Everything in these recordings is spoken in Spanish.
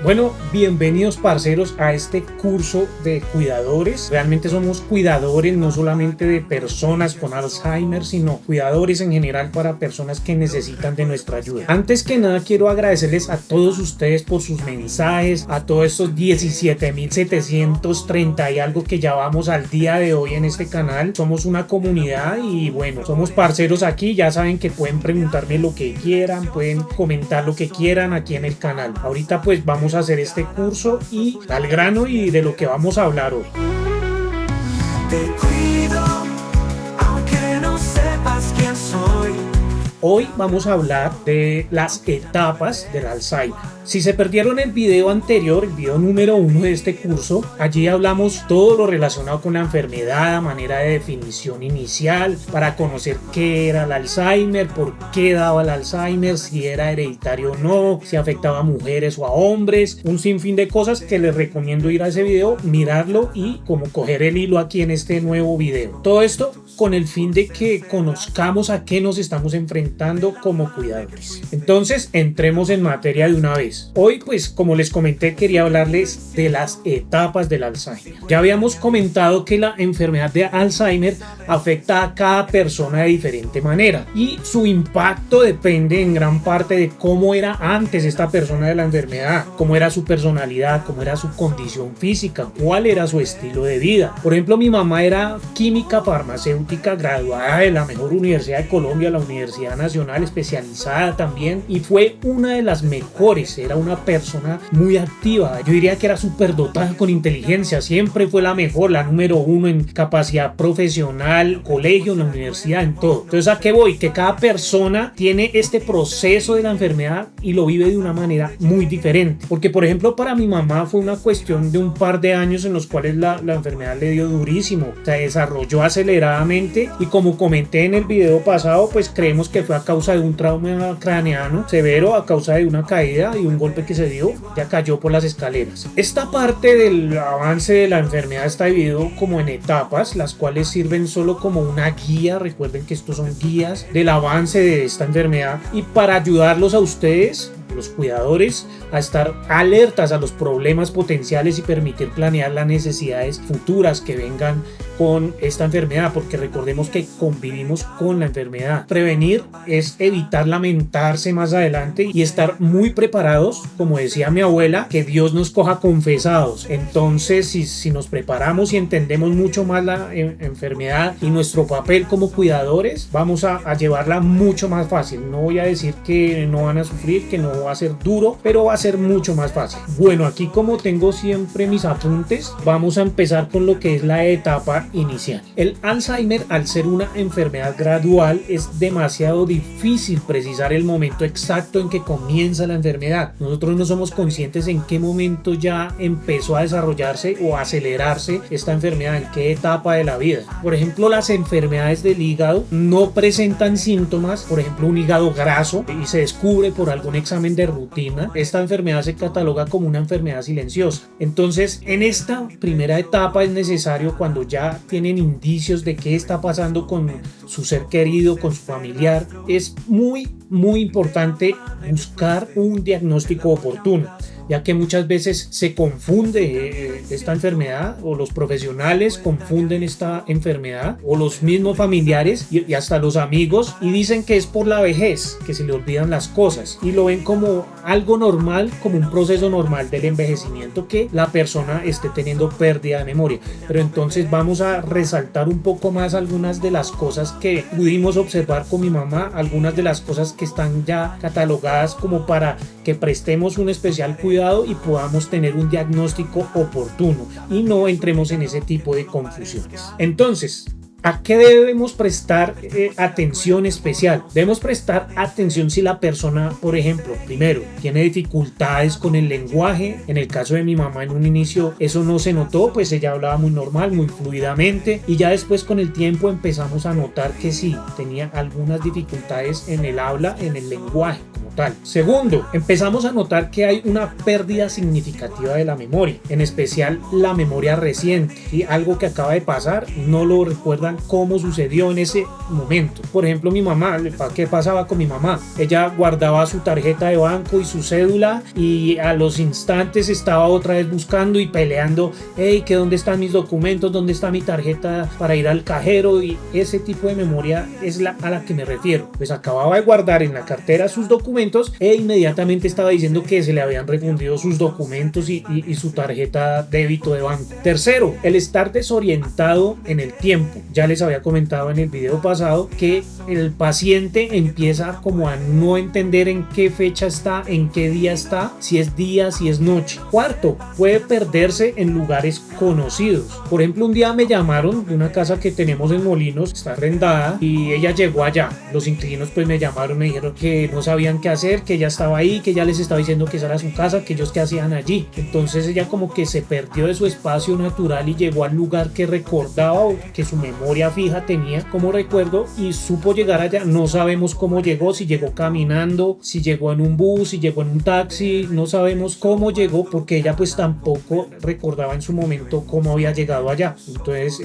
Bueno, bienvenidos parceros a este curso de cuidadores. Realmente somos cuidadores no solamente de personas con Alzheimer, sino cuidadores en general para personas que necesitan de nuestra ayuda. Antes que nada quiero agradecerles a todos ustedes por sus mensajes, a todos estos 17.730 y algo que ya vamos al día de hoy en este canal. Somos una comunidad y bueno, somos parceros aquí. Ya saben que pueden preguntarme lo que quieran, pueden comentar lo que quieran aquí en el canal. Ahorita pues vamos a hacer este curso y al grano y de lo que vamos a hablar hoy. Te cuido, aunque no sepas quién soy. Hoy vamos a hablar de las etapas del Alzheimer. Si se perdieron el video anterior, el video número 1 de este curso, allí hablamos todo lo relacionado con la enfermedad, manera de definición inicial, para conocer qué era el Alzheimer, por qué daba el Alzheimer, si era hereditario o no, si afectaba a mujeres o a hombres, un sinfín de cosas que les recomiendo ir a ese video, mirarlo y como coger el hilo aquí en este nuevo video. Todo esto con el fin de que conozcamos a qué nos estamos enfrentando como cuidadores. Entonces, entremos en materia de una vez. Hoy, pues, como les comenté, quería hablarles de las etapas del Alzheimer. Ya habíamos comentado que la enfermedad de Alzheimer afecta a cada persona de diferente manera y su impacto depende en gran parte de cómo era antes esta persona de la enfermedad, cómo era su personalidad, cómo era su condición física, cuál era su estilo de vida. Por ejemplo, mi mamá era química farmacéutica graduada de la mejor universidad de Colombia, la Universidad Nacional, especializada también, y fue una de las mejores. Era una persona muy activa, yo diría que era súper dotada con inteligencia, siempre fue la mejor, la número 1 en capacidad profesional, colegio, en la universidad, en todo. Entonces, ¿a qué voy? Que cada persona tiene este proceso de la enfermedad y lo vive de una manera muy diferente, porque por ejemplo para mi mamá fue una cuestión de un par de años en los cuales la enfermedad le dio durísimo, se desarrolló aceleradamente y como comenté en el video pasado, pues creemos que fue a causa de un trauma craneano severo, a causa de una caída y un golpe que se dio, ya cayó por las escaleras. Esta parte del avance de la enfermedad está dividido como en etapas, las cuales sirven solo como una guía. Recuerden que estos son guías del avance de esta enfermedad y para ayudarlos a ustedes, los cuidadores, a estar alertas a los problemas potenciales y permitir planear las necesidades futuras que vengan con esta enfermedad, porque recordemos que convivimos con la enfermedad. Prevenir es evitar lamentarse más adelante y estar muy preparados, como decía mi abuela, que Dios nos coja confesados. Entonces, si nos preparamos y entendemos mucho más la enfermedad y nuestro papel como cuidadores, vamos a llevarla mucho más fácil. No voy a decir que no van a sufrir, que no va a ser duro, pero va a ser mucho más fácil. Bueno, aquí como tengo siempre mis apuntes, vamos a empezar con lo que es la etapa inicial. El Alzheimer, al ser una enfermedad gradual, es demasiado difícil precisar el momento exacto en que comienza la enfermedad. Nosotros no somos conscientes en qué momento ya empezó a desarrollarse o a acelerarse esta enfermedad, en qué etapa de la vida. Por ejemplo, las enfermedades del hígado no presentan síntomas, por ejemplo un hígado graso, y se descubre por algún examen de rutina. Esta enfermedad se cataloga como una enfermedad silenciosa. Entonces, en esta primera etapa es necesario, cuando ya tienen indicios de qué está pasando con su ser querido, con su familiar, es muy importante buscar un diagnóstico oportuno, ya que muchas veces se confunde esta enfermedad, o los profesionales confunden esta enfermedad, o los mismos familiares y hasta los amigos, y dicen que es por la vejez, que se le olvidan las cosas y lo ven como algo normal, como un proceso normal del envejecimiento, que la persona esté teniendo pérdida de memoria. Pero entonces vamos a resaltar un poco más algunas de las cosas que pudimos observar con mi mamá, algunas de las cosas que están ya catalogadas como para que prestemos un especial cuidado y podamos tener un diagnóstico oportuno y no entremos en ese tipo de confusiones. Entonces, ¿a qué debemos prestar atención especial? Debemos prestar atención si la persona, por ejemplo, primero, tiene dificultades con el lenguaje. En el caso de mi mamá, en un inicio eso no se notó, pues ella hablaba muy normal, muy fluidamente, y ya después con el tiempo empezamos a notar que sí, tenía algunas dificultades en el habla, en el lenguaje como tal. Segundo, empezamos a notar que hay una pérdida significativa de la memoria, en especial la memoria reciente, y algo que acaba de pasar, no lo recuerdan cómo sucedió en ese momento. Por ejemplo, mi mamá, ¿qué pasaba con mi mamá? Ella guardaba su tarjeta de banco y su cédula y a los instantes estaba otra vez buscando y peleando, hey, ¿que dónde están mis documentos? ¿Dónde está mi tarjeta para ir al cajero? Y ese tipo de memoria es a la que me refiero. Pues acababa de guardar en la cartera sus documentos e inmediatamente estaba diciendo que se le habían refundido sus documentos y su tarjeta débito de banco. Tercero, el estar desorientado en el tiempo. Ya les había comentado en el video pasado que el paciente empieza como a no entender en qué fecha está, en qué día está, si es día, si es noche. Cuarto, puede perderse en lugares conocidos. Por ejemplo, un día me llamaron de una casa que tenemos en Molinos, está arrendada, y ella llegó allá. Los inquilinos pues me llamaron, me dijeron que no sabían qué hacer, que ella estaba ahí, que ella les estaba diciendo que esa era su casa, que ellos qué hacían allí. Entonces ella como que se perdió de su espacio natural y llegó al lugar que recordaba o que su memoria fija tenía como recuerdo y supo llegar allá. No sabemos cómo llegó, si llegó caminando, si llegó en un bus, si llegó en un taxi, no sabemos cómo llegó porque ella pues tampoco recordaba en su momento cómo había llegado allá. Entonces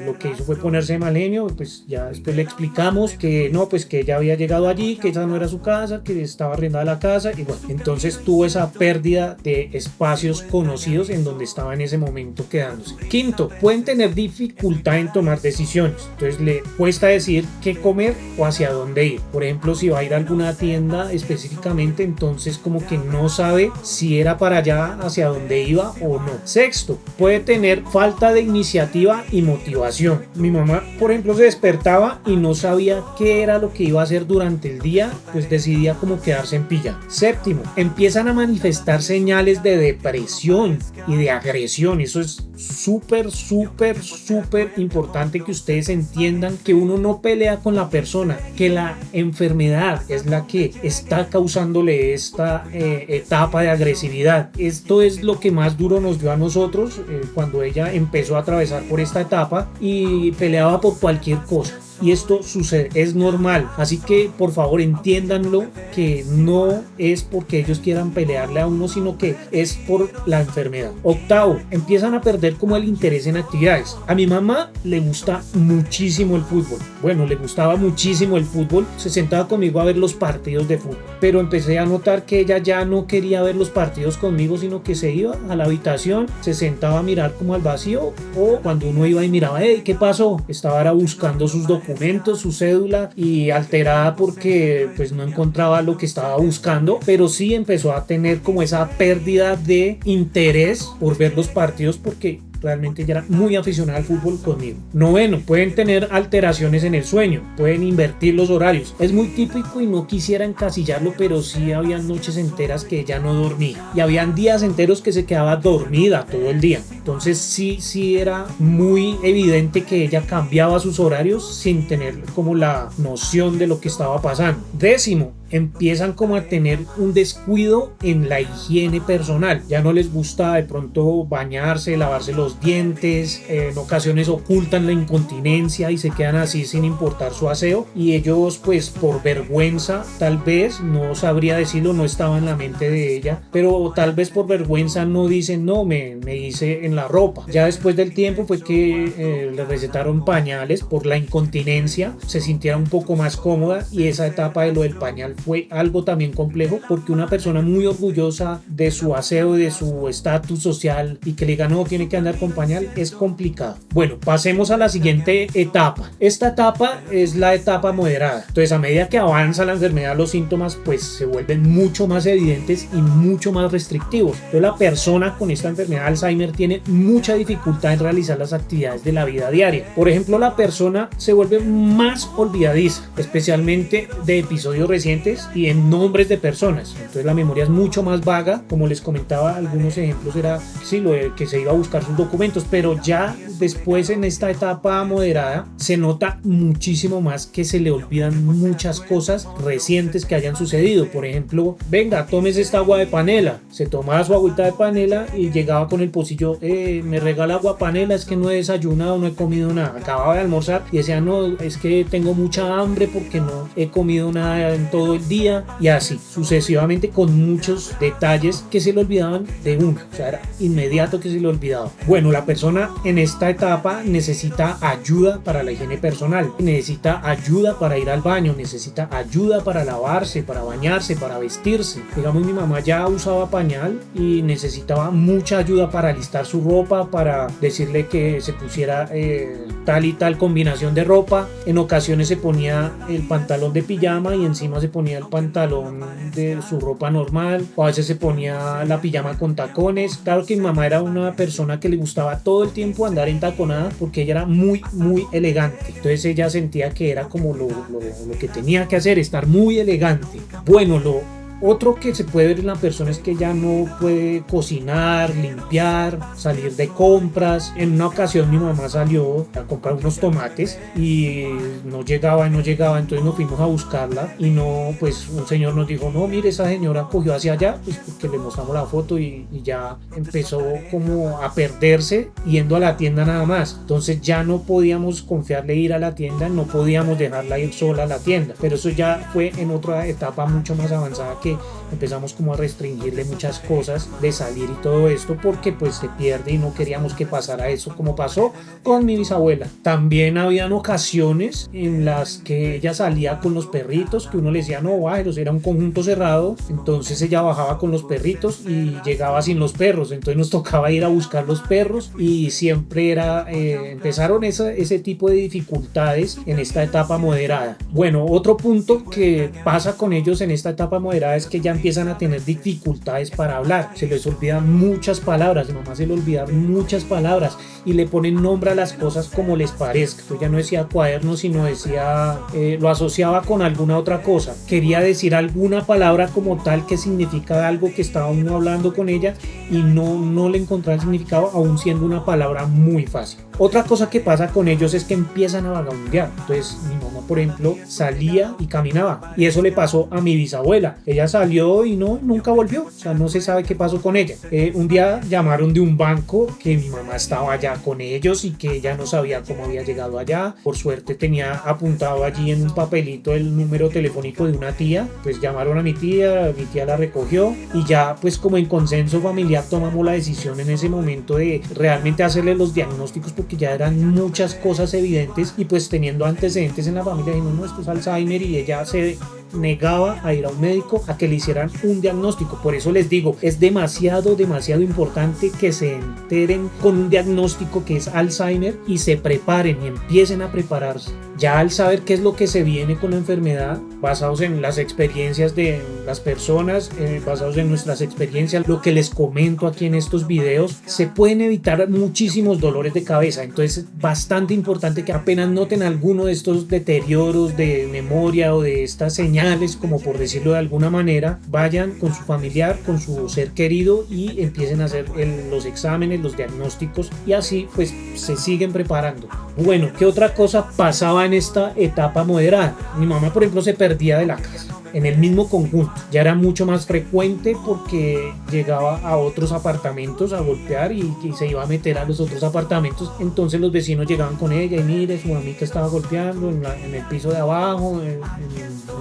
lo que hizo fue ponerse mal genio, pues ya después le explicamos que no, pues que ella había llegado allí, que esa no era su casa, que estaba arrendada la casa y bueno, entonces tuvo esa pérdida de espacios conocidos en donde estaba en ese momento quedándose. Quinto, pueden tener dificultad en tomar decisiones, entonces le cuesta decir qué comer o hacia dónde ir. Por ejemplo, si va a ir a alguna tienda específicamente, entonces como que no sabe si era para allá hacia dónde iba o no. Sexto, puede tener falta de iniciativa y motivación. Mi mamá, por ejemplo, se despertaba y no sabía qué era lo que iba a hacer durante el día, pues decidía como quedarse en pijama. Séptimo, empiezan a manifestar señales de depresión y de agresión. Eso es súper importante que ustedes entiendan que uno no pelea con la persona, que la enfermedad es la que está causándole esta etapa de agresividad. Esto es lo que más duro nos dio a nosotros cuando ella empezó a atravesar por esta etapa y peleaba por cualquier cosa. Y esto sucede, es normal, así que por favor entiéndanlo, que no es porque ellos quieran pelearle a uno, sino que es por la enfermedad. Octavo, empiezan a perder como el interés en actividades. A mi mamá le gusta muchísimo el fútbol, bueno, le gustaba muchísimo el fútbol, se sentaba conmigo a ver los partidos de fútbol, pero empecé a notar que ella ya no quería ver los partidos conmigo, sino que se iba a la habitación, se sentaba a mirar como al vacío, o cuando uno iba y miraba, hey, ¿qué pasó? Estaba ahora buscando sus documentos, su cédula, y alterada porque pues no encontraba lo que estaba buscando, pero sí empezó a tener como esa pérdida de interés por ver los partidos porque realmente ya era muy aficionada al fútbol conmigo. Noveno, pueden tener alteraciones en el sueño, pueden invertir los horarios. Es muy típico y no quisiera encasillarlo, pero sí habían noches enteras que ella no dormía y habían días enteros que se quedaba dormida todo el día. Entonces sí era muy evidente que ella cambiaba sus horarios sin tener como la noción de lo que estaba pasando. Décimo, empiezan como a tener un descuido en la higiene personal. Ya no les gusta de pronto bañarse, lavarse los dientes, en ocasiones ocultan la incontinencia y se quedan así sin importar su aseo, y ellos pues por vergüenza, tal vez, no sabría decirlo, no estaba en la mente de ella, pero tal vez por vergüenza no dicen no, me hice en la ropa. Ya después del tiempo fue que le recetaron pañales por la incontinencia, se sintiera un poco más cómoda, y esa etapa de lo del pañal fue algo también complejo, porque una persona muy orgullosa de su aseo y de su estatus social y que le diga no, tiene que andar con pañal, es complicado. Bueno, pasemos a la siguiente etapa. Esta etapa es la etapa moderada. Entonces, a medida que avanza la enfermedad, los síntomas pues se vuelven mucho más evidentes y mucho más restrictivos. Entonces, la persona con esta enfermedad de Alzheimer tiene mucha dificultad en realizar las actividades de la vida diaria. Por ejemplo, la persona se vuelve más olvidadiza, especialmente de episodios recientes y en nombres de personas. Entonces la memoria es mucho más vaga. Como les comentaba, algunos ejemplos era sí, lo de que se iba a buscar sus documentos, pero ya después en esta etapa moderada se nota muchísimo más que se le olvidan muchas cosas recientes que hayan sucedido. Por ejemplo, venga, tómese esta agua de panela. Se tomaba su agüita de panela y llegaba con el pocillo, me regala agua panela, es que no he desayunado, no he comido nada. Acababa de almorzar y decía, no, es que tengo mucha hambre porque no he comido nada en todo el día y así sucesivamente, con muchos detalles que se le olvidaban de uno, o sea, era inmediato que se le olvidaba. Bueno, la persona en esta etapa necesita ayuda para la higiene personal, necesita ayuda para ir al baño, necesita ayuda para lavarse, para bañarse, para vestirse. Digamos, mi mamá ya usaba pañal y necesitaba mucha ayuda para alistar su ropa, para decirle que se pusiera tal y tal combinación de ropa. En ocasiones se ponía el pantalón de pijama y encima se ponía el pantalón de su ropa normal, o a veces se ponía la pijama con tacones. Claro que mi mamá era una persona que le gustaba todo el tiempo andar en taconada porque ella era muy elegante, entonces ella sentía que era como lo que tenía que hacer, estar muy elegante. Bueno, otro que se puede ver en la persona es que ya no puede cocinar, limpiar, salir de compras. En una ocasión mi mamá salió a comprar unos tomates y no llegaba, entonces nos fuimos a buscarla y no, pues un señor nos dijo, no, mire, esa señora cogió hacia allá, pues porque le mostramos la foto y ya empezó como a perderse yendo a la tienda nada más. Entonces ya no podíamos confiarle ir a la tienda, no podíamos dejarla ir sola a la tienda, pero eso ya fue en otra etapa mucho más avanzada, que empezamos como a restringirle muchas cosas de salir y todo esto porque pues se pierde y no queríamos que pasara eso como pasó con mi bisabuela. También habían ocasiones en las que ella salía con los perritos, que uno le decía no, bájelos, era un conjunto cerrado, entonces ella bajaba con los perritos y llegaba sin los perros, entonces nos tocaba ir a buscar los perros y siempre empezaron ese tipo de dificultades en esta etapa moderada. Bueno, otro punto que pasa con ellos en esta etapa moderada es que ya empiezan a tener dificultades para hablar, se les olvidan muchas palabras, a mi mamá se le olvidaron muchas palabras y le ponen nombre a las cosas como les parezca. Entonces ya no decía cuaderno, sino decía, lo asociaba con alguna otra cosa, quería decir alguna palabra como tal que significa algo que estaba uno hablando con ella y no le encontraba el significado, aún siendo una palabra muy fácil. Otra cosa que pasa con ellos es que empiezan a vagabundear. Entonces mi mamá, por ejemplo, salía y caminaba, y eso le pasó a mi bisabuela. Ella salió y nunca volvió, o sea, no se sabe qué pasó con ella. Un día llamaron de un banco que mi mamá estaba allá con ellos y que ella no sabía cómo había llegado allá. Por suerte tenía apuntado allí en un papelito el número telefónico de una tía, pues llamaron a mi tía la recogió y ya pues como en consenso familiar tomamos la decisión en ese momento de realmente hacerle los diagnósticos, porque ya eran muchas cosas evidentes y pues teniendo antecedentes en la familia dijimos, no, esto es Alzheimer, y ella se negaba a ir a un médico a que le hicieran un diagnóstico. Por eso les digo, es demasiado importante que se enteren con un diagnóstico que es Alzheimer y se preparen y empiecen a prepararse. Ya al saber qué es lo que se viene con la enfermedad, basados en las experiencias de las personas, basados en nuestras experiencias, lo que les comento aquí en estos videos, se pueden evitar muchísimos dolores de cabeza. Entonces es bastante importante que apenas noten alguno de estos deterioros de memoria o de estas señales, como por decirlo de alguna manera, vayan con su familiar, con su ser querido y empiecen a hacer los exámenes, los diagnósticos, y así pues se siguen preparando. Bueno, ¿qué otra cosa pasaba en esta etapa moderada? Mi mamá, por ejemplo, se perdía de la casa en el mismo conjunto. Ya era mucho más frecuente porque llegaba a otros apartamentos a golpear y se iba a meter a los otros apartamentos. Entonces los vecinos llegaban con ella y mire, su mamita estaba golpeando en el piso de abajo, en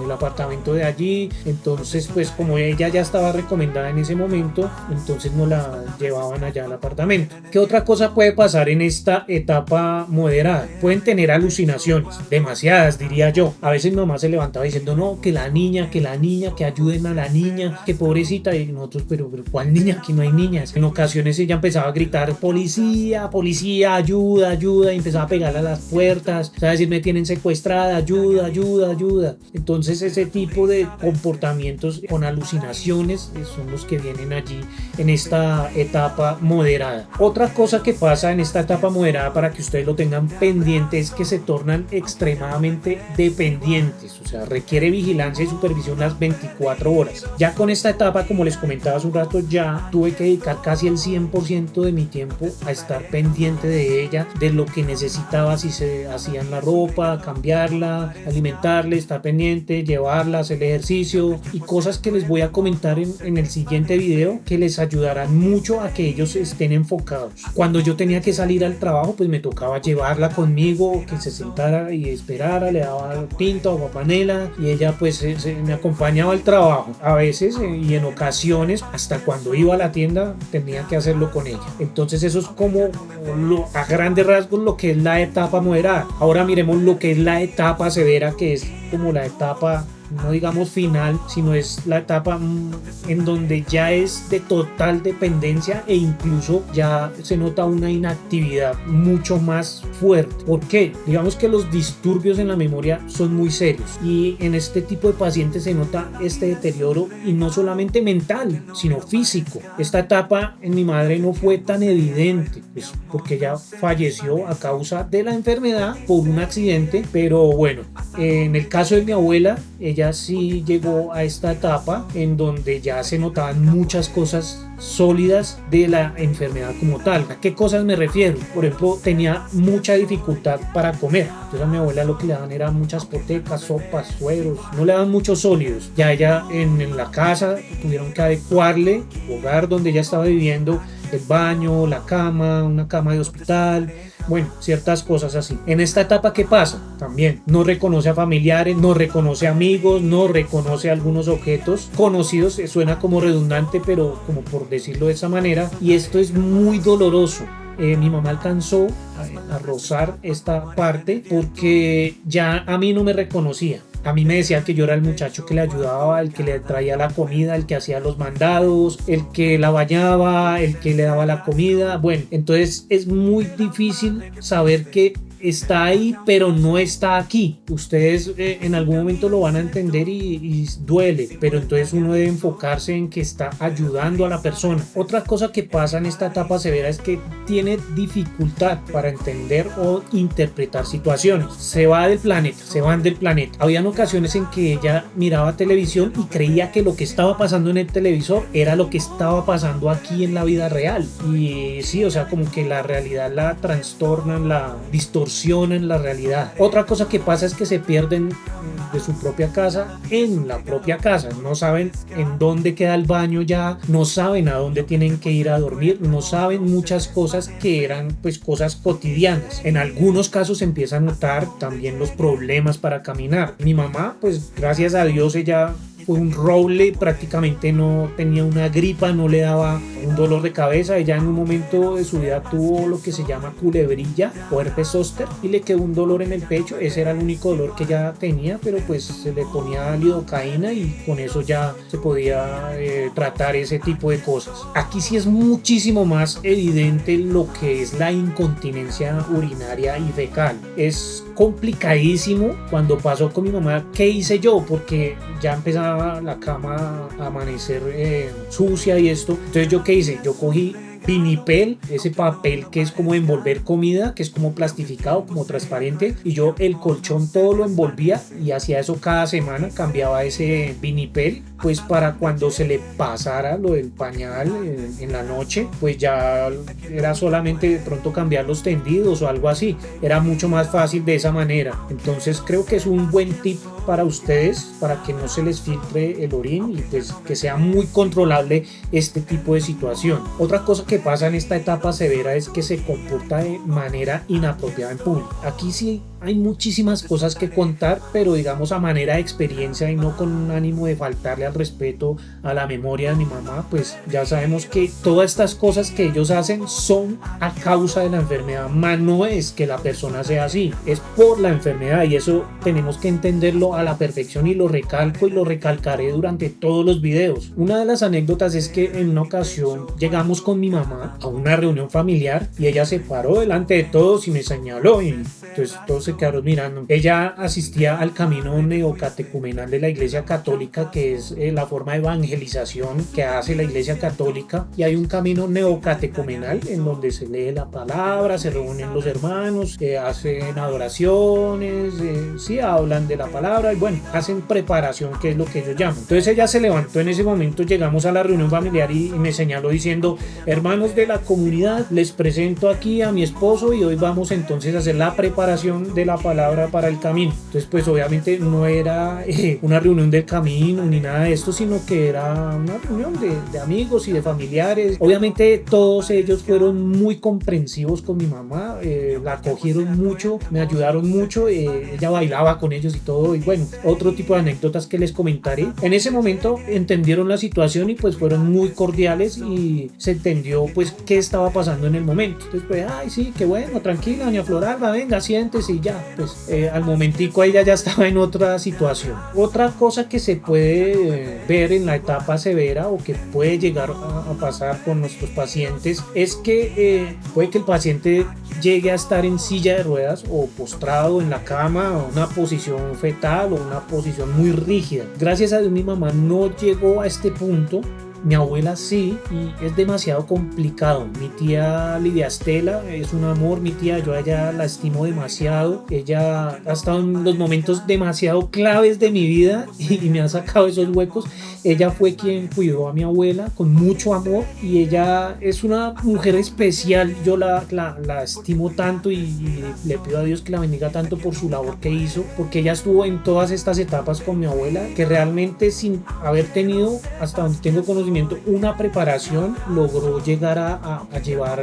el apartamento de allí. Entonces pues como ella ya estaba recomendada en ese momento, entonces no la llevaban allá al apartamento. ¿Qué otra cosa puede pasar en esta etapa moderada? Pueden tener alucinaciones, demasiadas diría yo. A veces mi mamá se levantaba diciendo, no, que la niña, que ayuden a la niña, que pobrecita, y nosotros, pero ¿cuál niña? Aquí no hay niñas. En ocasiones ella empezaba a gritar, policía, ayuda, y empezaba a pegarle a las puertas, o sea, decir, me tienen secuestrada, ayuda. Entonces ese tipo de comportamientos con alucinaciones son los que vienen allí en esta etapa moderada. Otra cosa que pasa en esta etapa moderada, para que ustedes lo tengan pendiente, es que se tornan extremadamente dependientes, o sea, requiere vigilancia y supervisión las 24 horas. Ya con esta etapa, como les comentaba hace un rato, ya tuve que dedicar casi el 100% de mi tiempo a estar pendiente de ella, de lo que necesitaba, si se hacían la ropa, cambiarla, alimentarle, estar pendiente, llevarla, hacer ejercicio y cosas que les voy a comentar en el siguiente video, que les ayudarán mucho a que ellos estén enfocados. Cuando yo tenía que salir al trabajo, pues me tocaba llevarla conmigo, que se sentara y esperara, le daba tinto, agua panela, y ella pues me acompañaba al trabajo a veces y en ocasiones hasta cuando iba a la tienda tenía que hacerlo con ella. Entonces eso es como a grandes rasgos lo que es la etapa moderada. Ahora miremos lo que es la etapa severa, que es como la etapa, no digamos final, sino es la etapa en donde ya es de total dependencia e incluso ya se nota una inactividad mucho más fuerte. ¿Por qué? Digamos que los disturbios en la memoria son muy serios y en este tipo de pacientes se nota este deterioro, y no solamente mental sino físico. Esta etapa en mi madre no fue tan evidente, pues porque ella falleció a causa de la enfermedad por un accidente, pero bueno, en el caso de mi abuela, ella sí llegó a esta etapa en donde ya se notaban muchas cosas sólidas de la enfermedad como tal. ¿A qué cosas me refiero? Por ejemplo, tenía mucha dificultad para comer. Entonces a mi abuela lo que le daban eran muchas potecas, sopas, sueros, no le daban muchos sólidos. Ya ella en la casa tuvieron que adecuarle el hogar donde ella estaba viviendo, el baño, la cama, una cama de hospital, bueno, ciertas cosas así. En esta etapa, ¿qué pasa? También no reconoce a familiares, no reconoce amigos, no reconoce algunos objetos conocidos. Suena como redundante, pero como por decirlo de esa manera, y esto es muy doloroso. Mi mamá alcanzó a rozar esta parte porque ya a mí no me reconocía. A mí me decía que yo era el muchacho que le ayudaba, el que le traía la comida, el que hacía los mandados, el que la bañaba, el que le daba la comida. Bueno, entonces es muy difícil saber que está ahí pero no está aquí. Ustedes en algún momento lo van a entender y duele, pero entonces uno debe enfocarse en que está ayudando a la persona. Otra cosa que pasa en esta etapa severa es que tiene dificultad para entender o interpretar situaciones. Se van del planeta. Habían ocasiones en que ella miraba televisión y creía que lo que estaba pasando en el televisor era lo que estaba pasando aquí en la vida real, y sí, o sea, como que la realidad la trastornan, la distorsionan la realidad. Otra cosa que pasa es que se pierden de su propia casa en la propia casa. No saben en dónde queda el baño ya, no saben a dónde tienen que ir a dormir, no saben muchas cosas que eran pues cosas cotidianas. En algunos casos se empieza a notar también los problemas para caminar. Mi mamá, pues gracias a Dios, ella fue un roble, prácticamente no tenía una gripa, no le daba un dolor de cabeza. Ella en un momento de su vida tuvo lo que se llama culebrilla o herpes zóster y le quedó un dolor en el pecho. Ese era el único dolor que ella tenía, pero pues se le ponía lidocaína y con eso ya se podía tratar ese tipo de cosas. Aquí sí es muchísimo más evidente lo que es la incontinencia urinaria y fecal. Es complicadísimo. Cuando pasó con mi mamá, ¿qué hice yo? Porque ya empezaba la cama a amanecer sucia y esto. Entonces, ¿yo qué hice? Yo cogí vinipel, ese papel que es como envolver comida, que es como plastificado, como transparente, y yo el colchón todo lo envolvía y hacía eso cada semana, cambiaba ese vinipel, pues para cuando se le pasara lo del pañal en la noche, pues ya era solamente de pronto cambiar los tendidos o algo así. Era mucho más fácil de esa manera. Entonces creo que es un buen tip para ustedes, para que no se les filtre el orín y pues que sea muy controlable este tipo de situación. Otra cosa que pasa en esta etapa severa es que se comporta de manera inapropiada en público. Aquí sí hay muchísimas cosas que contar, pero digamos a manera de experiencia y no con un ánimo de faltarle al respeto a la memoria de mi mamá, pues ya sabemos que todas estas cosas que ellos hacen son a causa de la enfermedad, más no es que la persona sea así, es por la enfermedad, y eso tenemos que entenderlo a la perfección y lo recalco y lo recalcaré durante todos los videos. Una de las anécdotas es que en una ocasión llegamos con mi mamá a una reunión familiar y ella se paró delante de todos y me señaló y entonces todos se quedaron mirando. Ella asistía al camino neocatecumenal de la Iglesia Católica, que es la forma de evangelización que hace la Iglesia Católica, y hay un camino neocatecumenal en donde se lee la palabra, se reúnen los hermanos, hacen adoraciones, sí, hablan de la palabra y bueno, hacen preparación, que es lo que ellos llaman. Entonces ella se levantó en ese momento, llegamos a la reunión familiar y me señaló diciendo: hermano, hermanos de la comunidad, les presento aquí a mi esposo y hoy vamos entonces a hacer la preparación de la palabra para el camino. Entonces pues obviamente no era una reunión del camino ni nada de esto, sino que era una reunión de amigos y de familiares. Obviamente todos ellos fueron muy comprensivos con mi mamá, la acogieron mucho, me ayudaron mucho, ella bailaba con ellos y todo, y bueno, otro tipo de anécdotas que les comentaré. En ese momento entendieron la situación y pues fueron muy cordiales y se entendió pues qué estaba pasando en el momento. Entonces pues, ay sí, qué bueno, tranquila doña Floralba, venga, siéntese y ya. Pues al momentico ella ya estaba en otra situación. Otra cosa que se puede ver en la etapa severa o que puede llegar a pasar con nuestros pacientes es que puede que el paciente llegue a estar en silla de ruedas o postrado en la cama o una posición fetal o una posición muy rígida. Gracias a Dios mi mamá no llegó a este punto. Mi abuela sí, y es demasiado complicado. Mi tía Lidia Estela es un amor, mi tía, yo a ella la estimo demasiado. Ella ha estado en los momentos demasiado claves de mi vida y me ha sacado esos huecos. Ella fue quien cuidó a mi abuela con mucho amor y ella es una mujer especial. Yo la estimo tanto y le pido a Dios que la bendiga tanto por su labor que hizo, porque ella estuvo en todas estas etapas con mi abuela, que realmente sin haber tenido, hasta donde tengo conocimiento, una preparación, logró llegar a llevar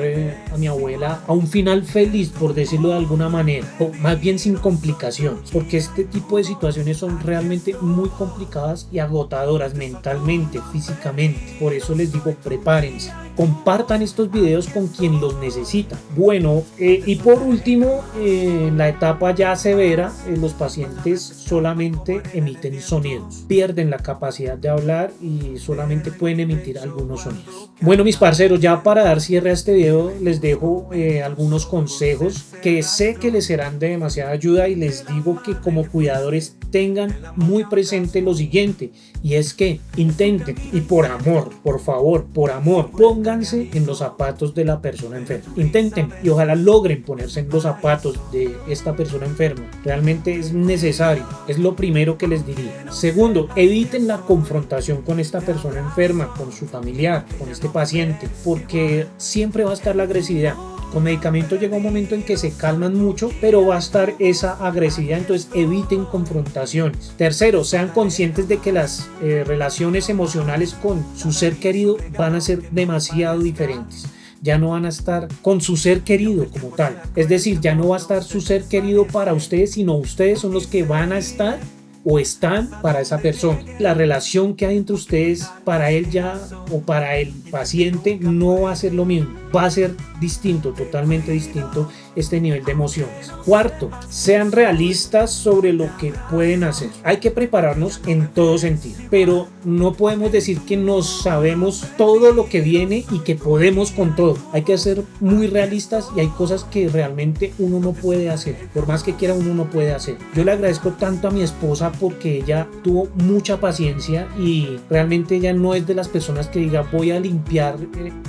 a mi abuela a un final feliz, por decirlo de alguna manera, o más bien sin complicaciones, porque este tipo de situaciones son realmente muy complicadas y agotadoras mentalmente, físicamente. Por eso les digo, prepárense, compartan estos videos con quien los necesita. Bueno, y por último, en la etapa ya severa, los pacientes solamente emiten sonidos, pierden la capacidad de hablar y solamente pueden emitir algunos sonidos. Bueno, mis parceros, ya para dar cierre a este video les dejo algunos consejos que sé que les serán de demasiada ayuda, y les digo que como cuidadores tengan muy presente lo siguiente, y es que intenten, y por amor, por favor, por amor, pónganse en los zapatos de la persona enferma. Intenten y ojalá logren ponerse en los zapatos de esta persona enferma. Realmente es necesario, es lo primero que les diría. Segundo, eviten la confrontación con esta persona enferma, con su familiar, con este paciente, porque siempre va a estar la agresividad. Con medicamentos llega un momento en que se calman mucho, pero va a estar esa agresividad, entonces eviten confrontaciones. Tercero, sean conscientes de que las relaciones emocionales con su ser querido van a ser demasiado diferentes. Ya no van a estar con su ser querido como tal, es decir, ya no va a estar su ser querido para ustedes, sino ustedes son los que van a estar o están para esa persona. La relación que hay entre ustedes para él ya o para el paciente no va a ser lo mismo, va a ser distinto, totalmente distinto este nivel de emociones. Cuarto, sean realistas sobre lo que pueden hacer. Hay que prepararnos en todo sentido, pero no podemos decir que nos sabemos todo lo que viene y que podemos con todo. Hay que ser muy realistas y hay cosas que realmente uno no puede hacer, por más que quiera uno no puede hacer. Yo le agradezco tanto a mi esposa porque ella tuvo mucha paciencia y realmente ella no es de las personas que diga voy a limpiar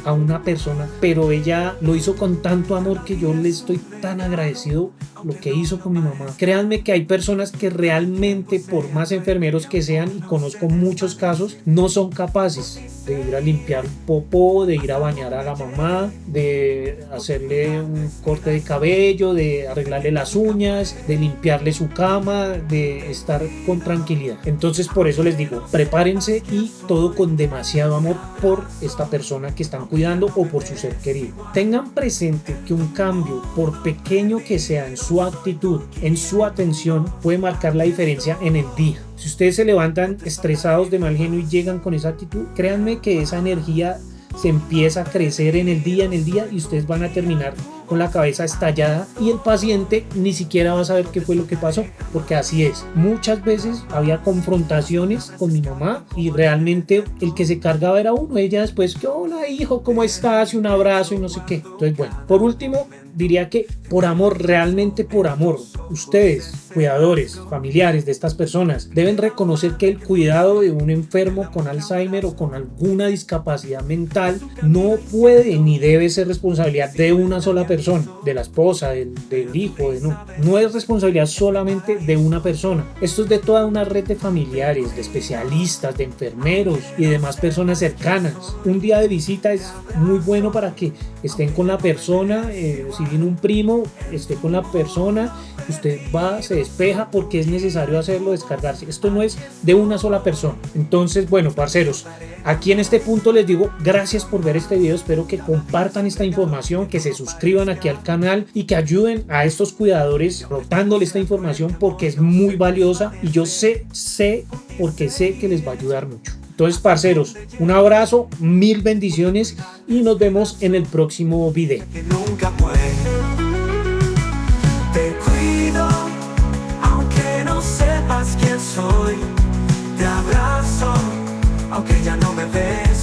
a una persona, pero ella lo hizo con tanto amor que yo le estoy tan agradecido lo que hizo con mi mamá. Créanme que hay personas que realmente, por más enfermeros que sean, y conozco muchos casos, no son capaces de ir a limpiar popó, de ir a bañar a la mamá, de hacerle un corte de cabello, de arreglarle las uñas, de limpiarle su cama, de estar con tranquilidad. Entonces por eso les digo, prepárense y todo con demasiado amor por esta persona que están cuidando o por su ser querido. Tengan presente que un cambio, por pequeño que sea, en su actitud, en su atención, puede marcar la diferencia en el día. Si ustedes se levantan estresados de mal genio y llegan con esa actitud, créanme que esa energía se empieza a crecer en el día y ustedes van a terminar con la cabeza estallada y el paciente ni siquiera va a saber qué fue lo que pasó, porque así es. Muchas veces había confrontaciones con mi mamá y realmente el que se cargaba era uno. Ella después que hola hijo, ¿cómo estás? Y un abrazo y no sé qué. Entonces bueno, por último diría que por amor, realmente por amor, ustedes, cuidadores, familiares de estas personas, deben reconocer que el cuidado de un enfermo con Alzheimer o con alguna discapacidad mental no puede ni debe ser responsabilidad de una sola persona, persona, de la esposa, del hijo, no es responsabilidad solamente de una persona. Esto es de toda una red de familiares, de especialistas, de enfermeros y de demás personas cercanas. Un día de visita es muy bueno para que estén con la persona, si viene un primo, esté con la persona, usted va, se despeja porque es necesario hacerlo, descargarse. Esto no es de una sola persona. Entonces, bueno, parceros, aquí en este punto les digo gracias por ver este video. Espero que compartan esta información, que se suscriban aquí al canal y que ayuden a estos cuidadores rotándole esta información porque es muy valiosa y yo sé porque sé que les va a ayudar mucho. Entonces, parceros, un abrazo, 1000 bendiciones y nos vemos en el próximo video. Que nunca fue. Te cuido, aunque no sepas quién soy. Te abrazo, aunque ya no me ves.